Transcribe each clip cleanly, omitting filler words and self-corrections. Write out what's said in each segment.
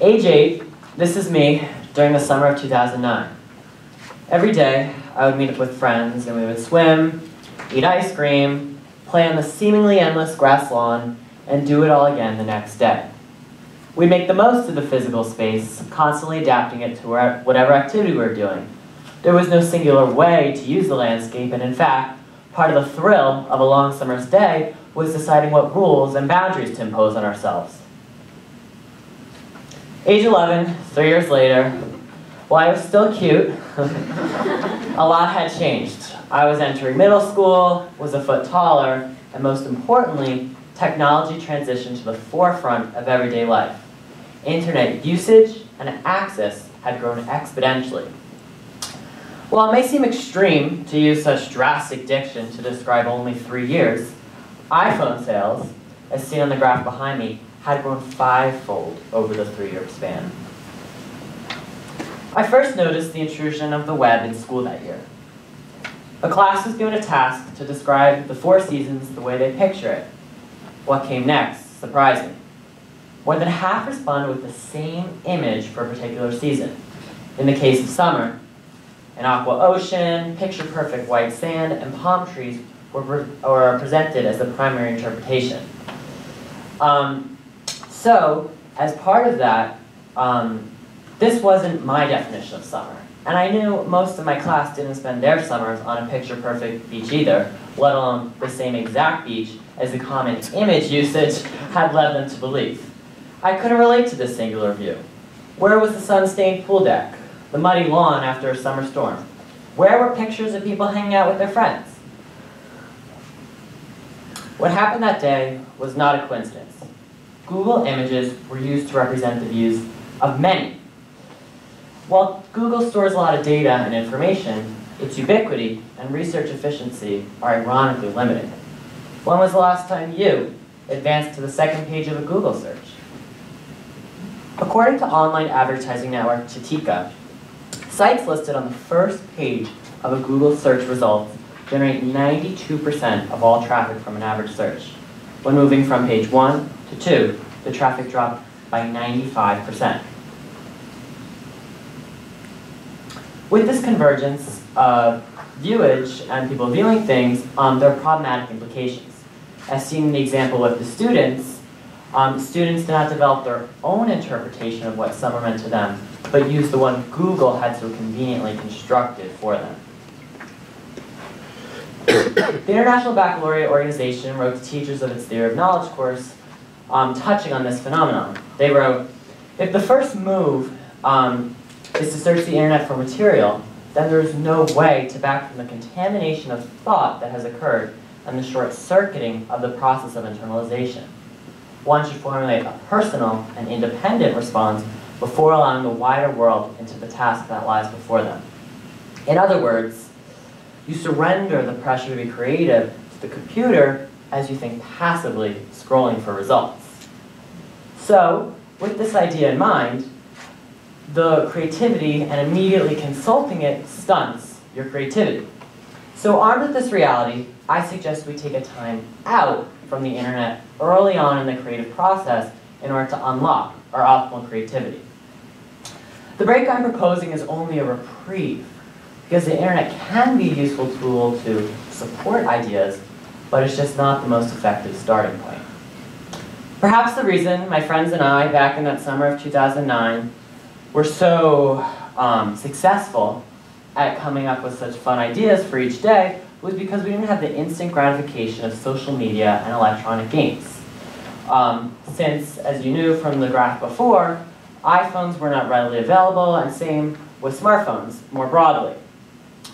Age 8, this is me during the summer of 2009. Every day, I would meet up with friends and we would swim, eat ice cream, play on the seemingly endless grass lawn, and do it all again the next day. We'd make the most of the physical space, constantly adapting it to whatever activity we were doing. There was no singular way to use the landscape, and in fact, part of the thrill of a long summer's day was deciding what rules and boundaries to impose on ourselves. Age 11, 3 years later, while I was still cute, a lot had changed. I was entering middle school, was a foot taller, and most importantly, technology transitioned to the forefront of everyday life. Internet usage and access had grown exponentially. While it may seem extreme to use such drastic diction to describe only 3 years, iPhone sales, as seen on the graph behind me, had grown 5-fold over the 3-year span. I first noticed the intrusion of the web in school that year. The class was given a task to describe the 4 seasons the way they picture it. What came next surprised me. More than half responded with the same image for a particular season. In the case of summer, an aqua ocean, picture-perfect white sand, and palm trees were presented as the primary interpretation. So, as part of that, this wasn't my definition of summer. And I knew most of my class didn't spend their summers on a picture-perfect beach either, let alone the same exact beach as the common image usage had led them to believe. I couldn't relate to this singular view. Where was the sun-stained pool deck? The muddy lawn after a summer storm? Where were pictures of people hanging out with their friends? What happened that day was not a coincidence. Google Images were used to represent the views of many. While Google stores a lot of data and information, its ubiquity and research efficiency are ironically limited. When was the last time you advanced to the second page of a Google search? According to online advertising network Chitika, sites listed on the first page of a Google search results generate 92% of all traffic from an average search. When moving from page 1 to 2, the traffic dropped by 95%. With this convergence of viewage and people viewing things, there are problematic implications. As seen in the example with the students, students did not develop their own interpretation of what summer meant to them, but used the one Google had so conveniently constructed for them. The International Baccalaureate Organization wrote to teachers of its Theory of Knowledge course touching on this phenomenon. They wrote, if the first move is to search the internet for material, then there is no way to back from the contamination of thought that has occurred and the short-circuiting of the process of internalization. One should formulate a personal and independent response before allowing the wider world into the task that lies before them. In other words, you surrender the pressure to be creative to the computer as you think passively, scrolling for results. So, with this idea in mind, the creativity and immediately consulting it stunts your creativity. So armed with this reality, I suggest we take a time out from the internet early on in the creative process in order to unlock our optimal creativity. The break I'm proposing is only a reprieve, because the internet can be a useful tool to support ideas, but it's just not the most effective starting point. Perhaps the reason my friends and I, back in that summer of 2009, were so successful at coming up with such fun ideas for each day was because we didn't have the instant gratification of social media and electronic games. Since, as you knew from the graph before, iPhones were not readily available, and same with smartphones more broadly.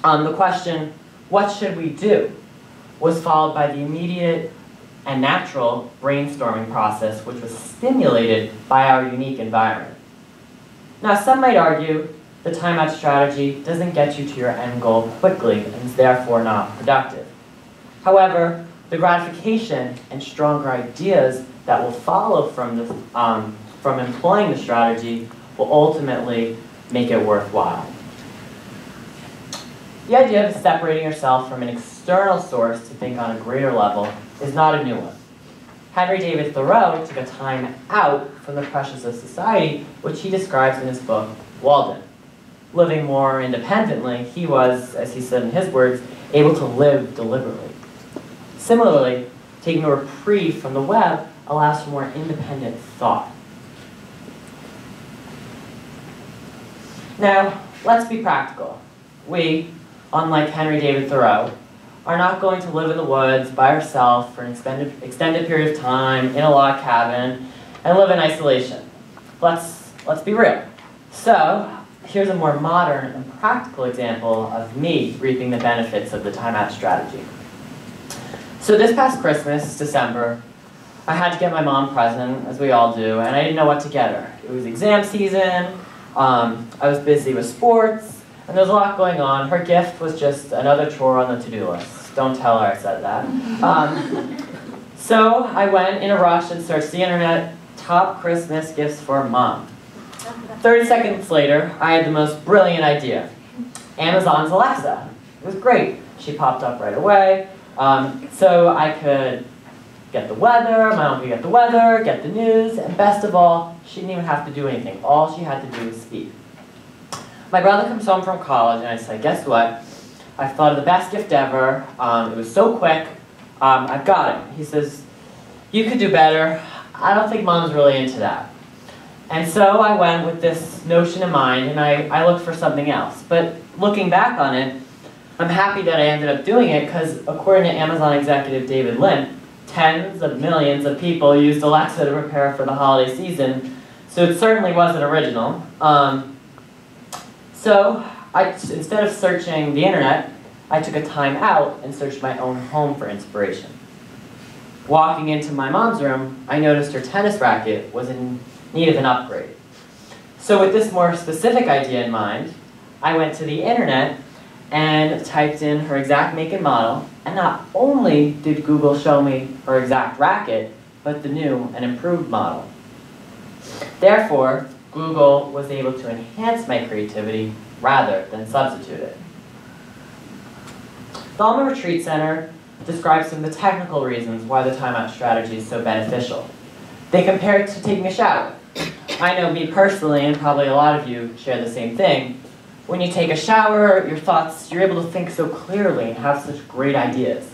The question, what should we do, was followed by the immediate and natural brainstorming process, which was stimulated by our unique environment. Now, some might argue the timeout strategy doesn't get you to your end goal quickly and is therefore not productive. However, the gratification and stronger ideas that will follow from employing the strategy will ultimately make it worthwhile. The idea of separating yourself from an external source to think on a greater level is not a new one. Henry David Thoreau took a time out from the pressures of society, which he describes in his book, Walden. Living more independently, he was, as he said in his words, able to live deliberately. Similarly, taking a reprieve from the web allows for more independent thought. Now, let's be practical. We, unlike Henry David Thoreau, are not going to live in the woods by ourselves for an extended period of time in a log cabin and live in isolation. Let's be real. So, here's a more modern and practical example of me reaping the benefits of the timeout strategy. So this past Christmas, December, I had to get my mom a present, as we all do, and I didn't know what to get her. It was exam season, I was busy with sports, and there was a lot going on. Her gift was just another chore on the to-do list. Don't tell her I said that. So I went in a rush and searched the internet, top Christmas gifts for mom. 30 seconds later, I had the most brilliant idea. Amazon's Alexa. It was great. She popped up right away. So I could get the weather, my mom could get the weather, get the news, and best of all, she didn't even have to do anything. All she had to do was speak. My brother comes home from college and I say, guess what? I thought of the best gift ever. It was so quick. I've got it. He says, you could do better. I don't think mom's really into that. And so I went with this notion in mind and I looked for something else. But looking back on it, I'm happy that I ended up doing it because according to Amazon executive David Lynch, tens of millions of people used Alexa to prepare for the holiday season, so it certainly wasn't original. So instead of searching the internet, I took a time out and searched my own home for inspiration. Walking into my mom's room, I noticed her tennis racket was in need of an upgrade. So with this more specific idea in mind, I went to the internet and typed in her exact make and model, and not only did Google show me her exact racket, but the new and improved model. Therefore, Google was able to enhance my creativity rather than substitute it. The Alma Retreat Center describes some of the technical reasons why the timeout strategy is so beneficial. They compare it to taking a shower. I know me personally, and probably a lot of you share the same thing. When you take a shower, you're able to think so clearly and have such great ideas.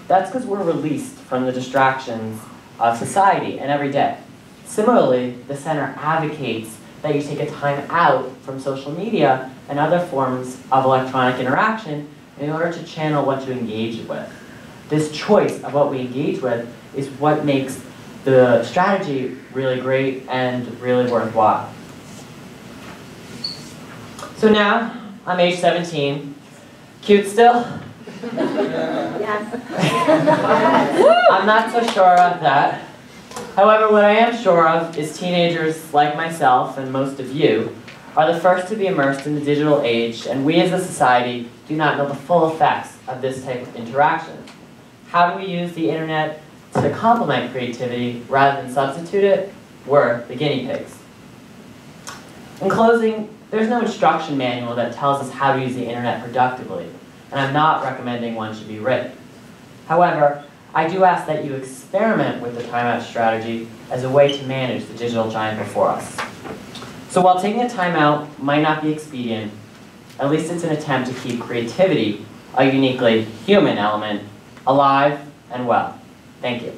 That's because we're released from the distractions of society and every day. Similarly, the center advocates that you take a time out from social media and other forms of electronic interaction in order to channel what you engage with. This choice of what we engage with is what makes the strategy really great and really worthwhile. So now, I'm age 17. Cute still? Yes. I'm not so sure of that. However, what I am sure of is teenagers like myself, and most of you, are the first to be immersed in the digital age, and we as a society do not know the full effects of this type of interaction. How do we use the internet to complement creativity rather than substitute it? We're the guinea pigs. In closing, there's no instruction manual that tells us how to use the internet productively, and I'm not recommending one should be written. However, I do ask that you experiment with the timeout strategy as a way to manage the digital giant before us. So while taking a timeout might not be expedient, at least it's an attempt to keep creativity, a uniquely human element, alive and well. Thank you.